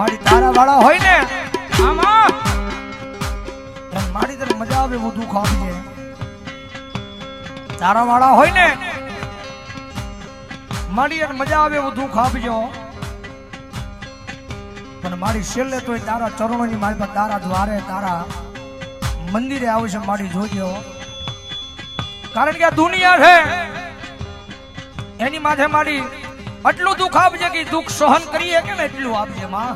મારી તારા વાળા હોય ને આમાં મારી તને મજા આવે એવું દુઃખ આપજે. તારા વાળા હોય ને મારી મજા આવે એવું દુઃખ આપજો. પણ મારી છેલ્લે તો તારા ચરણોની મારી પર તારા દ્વારે તારા મંદિરે આવશે મારી જોજો. કારણ કે આ દુનિયા છે એની માથે મારી આટલું દુઃખ આપજે કે દુઃખ સહન કરીએ કે ને એટલું આપજે માં.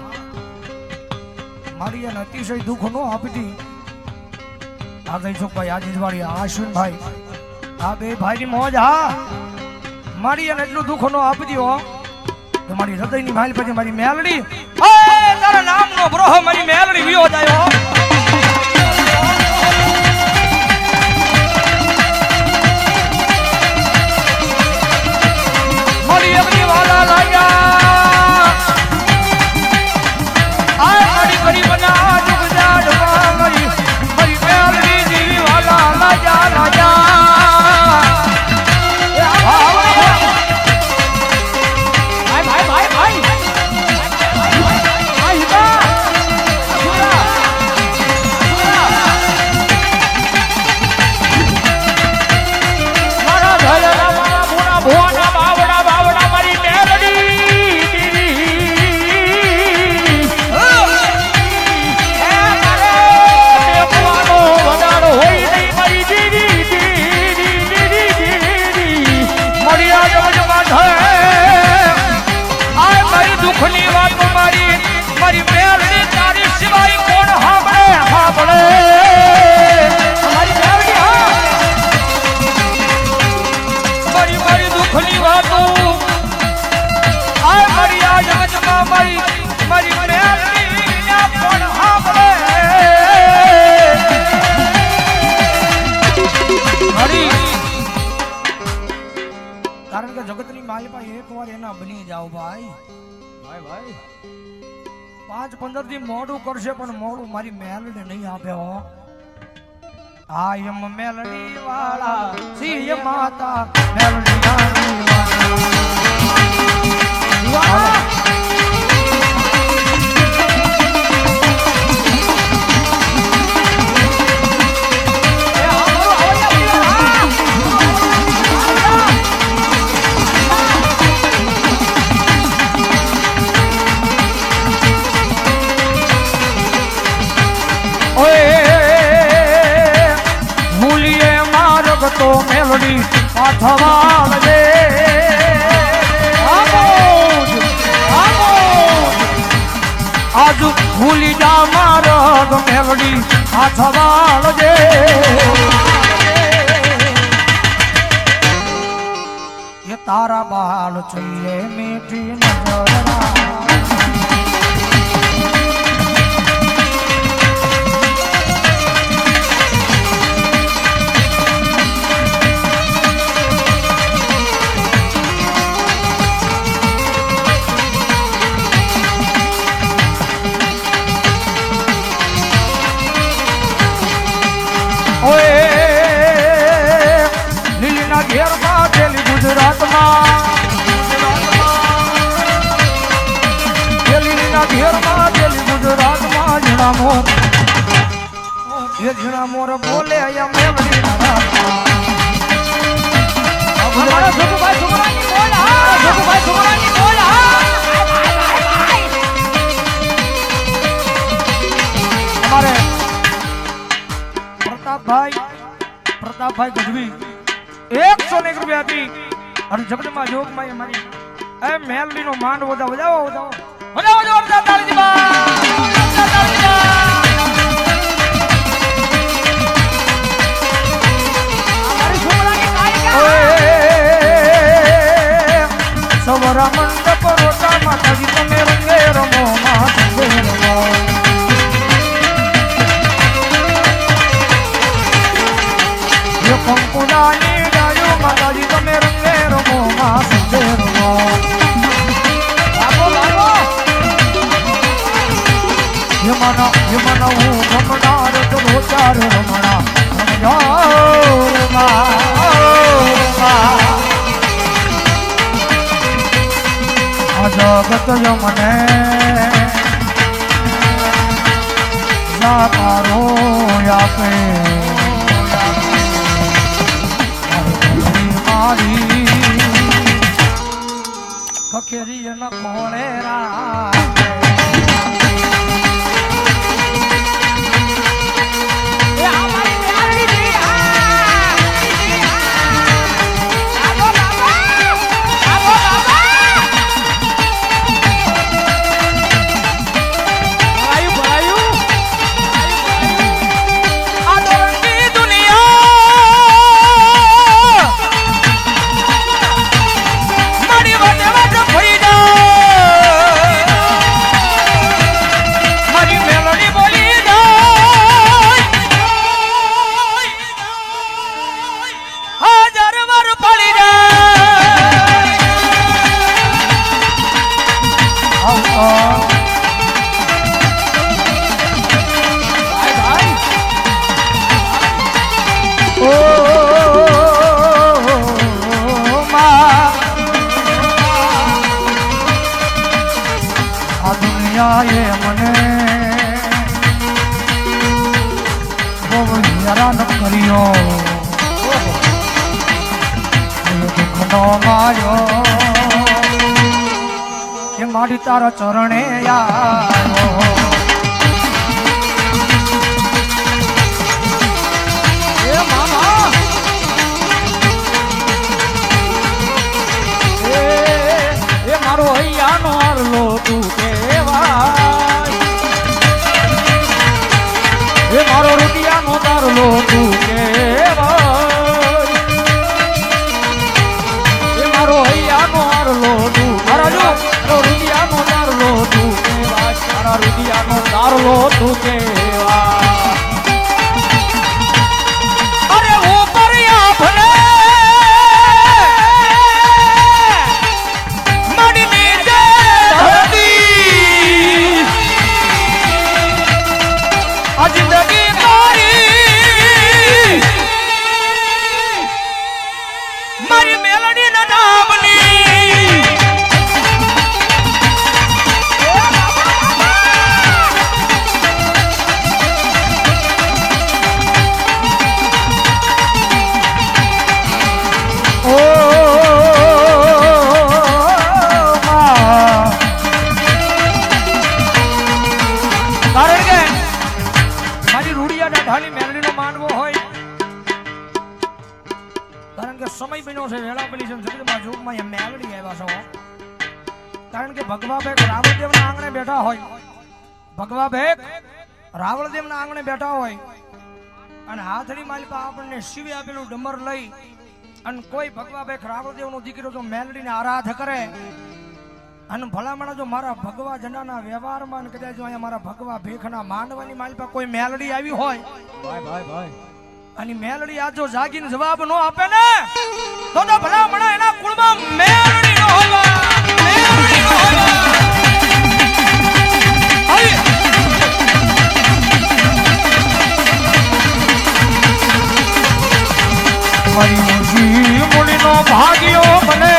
મારી એને અતિશય દુઃખ ન આપતી. આ દઈશુભાઈ આજીજવાડી આશ્વિનભાઈ આ બે ભાઈની મોજ. હા મારી એને એટલું દુઃખ ન આપતી હો તો મારી હૃદયની માલ પછી મારી મેલડી તારા નામનો બ્રોહ મારી મેલડી વિયો જાય. મારી અગની વાલા લાગ્યા આ મારી ગરીબ ના દુઃખ જાડવા મારી મારી મેલડી જીવી વાલા લાગ્યા લાગ્યા. કારણ કે જગતની માલિકા એક વાર એના બની જાઓ ભાઈ. ભાઈ ભાઈ 5-15 દી મોડું કરશે પણ મોડું મારી મેલડી નહીં આપે હો. આ એમ મેલડી વાળા સિંહ માતા મેલડી વાળા તો મેલડી પાથવાળ દે આજ ભૂલી જા મારગ મેલડી પાથવાળ દે. એ તારા બાલ જોઈએ મીઠી નજર લીલીના ઘેરમાં પેલી ગુજરાતમાં લીલીના ઘેરમાં પેલી ગુજરાતમાં ઝીણા મોર એ ઝીણા મોર બોલે અહીંયા મેલડી અમારે પ્રતાપભાઈ ગઢવી 101 રૂપિયા આપી અને જગતમાં જોગમાં મારી એ મેલડીનો માંડ વધાવો જોરદાર તાળી સવરા મંડપ રોટા માતાજી તમે રંગે રમો કંકુડાની ડાયો માતાજી તમે રંગે રમો માં સંજે રમો. યમના હું રમનાર તો ચાર રમણા આ જગત યમને કલાકારો આપે મારી કખેરી ન કોણે રાખે મને બહુ હેરાન કર્યો દુઃખનો માર્યો એ મારી તારા ચરણે આવ્યો એ મામા એ મારો હૈયાનો આરલો તું એ મારો રૂપિયાનો તારલો તું કેવાય એ મારો હૈયાનો આરલો તું મારો રૂપિયાનો તારલો તું કેવાય મારા રૂપિયાનો તારલો તું કેવાય અરે ઉપર ભલે જિંદગી મારી મેલડી ના નામની કારણ કે ઢાલી મેલડીનો માનવો હોય કારણ કે સમય બન્યો છે વેળા પેલી છે જગતમાં જોગમાં એ મેલડી આવ્યા છો કારણ કે ભગવા ભેગ રાવળદેવના આંગણે બેઠા હોય ભગવા ભેગ રાવળદેવના આંગણે બેઠા હોય અને હાથડી માલિકા આપણને શિવે આપેલું ડમર લઈ અને કોઈ ભગવા ભેગ રાવળદેવનો દીકરો જો મેલડીને આરાધ કરે અને ભલામણા જો મારા ભગવા જનાના વ્યવહારમાં કદાચ જો અહીંયા મારા ભગવા ભેખના માનવાની માલિકા કોઈ મેલડી આવી હોય ભાઈ અને મેલડી આ જો જાગીને જવાબ નો આપે ને તો ભલામણા એના કુળમાં મેલડી નો હોવા મેલડી નો હોવા મારી મુજી મુડીનો ભાગ્યો બને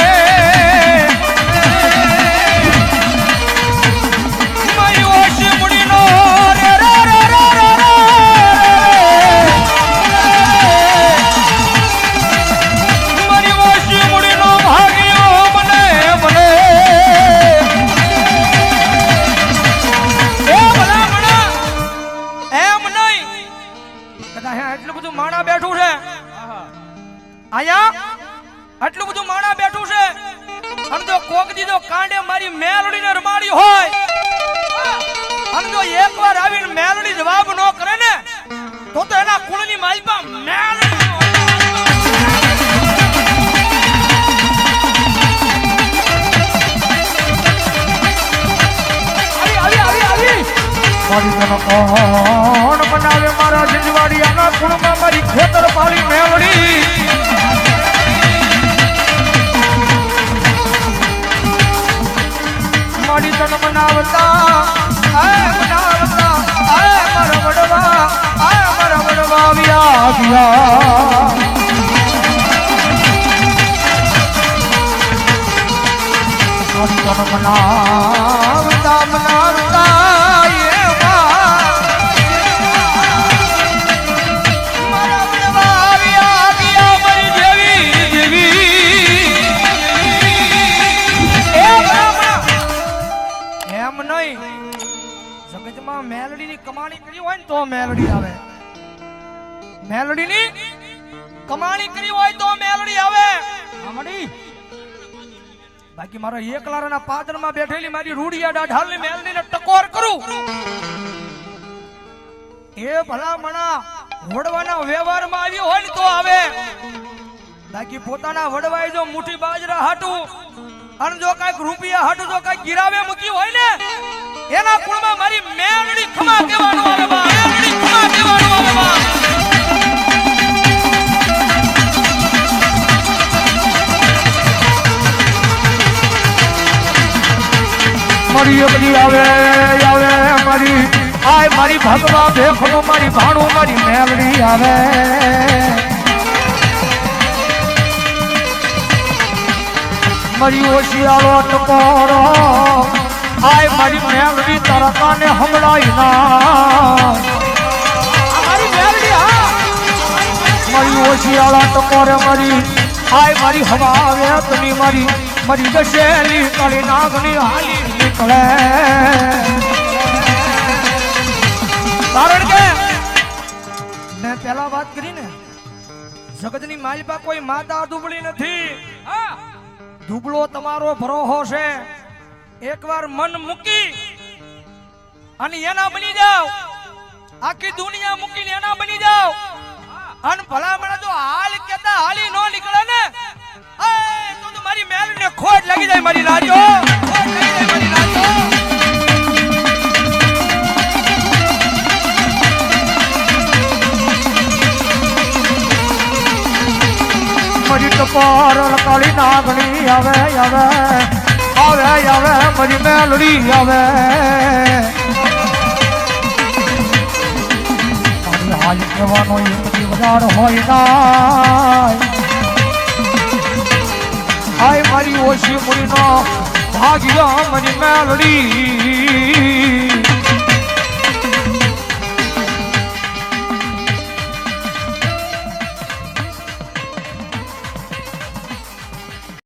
આટલું બધું માણા બેઠું છે અને જો કોક દીધો કાંડે મારી મેલડીને રમાડી હોય અને જો એકવાર આવીને મેલડી જવાબ ન કરે ને તો એના કુળની માલપા મેલડી કોણ બનાવે મારા જજવાડિયાના કુળમાં મારી ખેતર પાલી મેલડી મારી તન બનાવતા મારા વડવા આવ્યા મારી તન બનાવતા એમ નહીં. જગતમાં મેલડીની કમાણી કરી હોય ને તો મેલડી આવે. મેલડીની કમાણી કરી હોય તો મેલડી આવે. આમડી બાકી મારો એકલારાના પાદરમાં બેઠેલી મારી રૂડિયા ઢાલની મેલડીને ટકોર કરું એ ભલામણા વડવાના વ્યવહારમાં આવ્યો હોય ને તો આવે. બાકી પોતાના વડવાએ જો મુઠ્ઠી બાજરા હાટું અને જો કાંઈક રૂપિયા હાટું જો કાંઈક ગિરાવે મૂકી હોય ને એના કુળમાં મારી મેલડી ખમા કહેવાનું આવે બા. મેલડી ખમા કહેવાનું આવે બા. મારી એકલી આવે આવે મારી આય મારી ભગવા ભેખનું મારી ભાણું મારી મેલડી આવે. મારી ઓશિયાળો ટકોરો આય મારી મેલડી તરકાને હમણાઈ ના. મારી મેલડી હા મારી ઓશિયાળા ટકોરે મારી આય મારી હવા આવે તમે મારી મારી દશેલી કાળી નાગની હાલી નીકળે. કારણ કે મેં પહેલા વાત કરી ને જગતની માલિપા કોઈ માતા દુબળી નથી. દુબળો તમારો ભરોહો છે. એકવાર મન મૂકી અને એના બની જાવ. આખી દુનિયા મૂકીને એના બની જાવ અને ભલામણા જો હાલ કેતા હાલી નો નીકળે ને તો મારી મેલને ખોટ લાગી જાય. મારી રાજો ખોટ લાગી જાય. મારી રાજો મારી ટકોર કાળી નાગણી આવે આવે આવે આવે મારી મેલડી આવે. મારી હાલ કહેવાનો એક બધી વધાર હોય ના. આય મારી ઓછી મુડીનો ભાગ્ય મારી મેલડી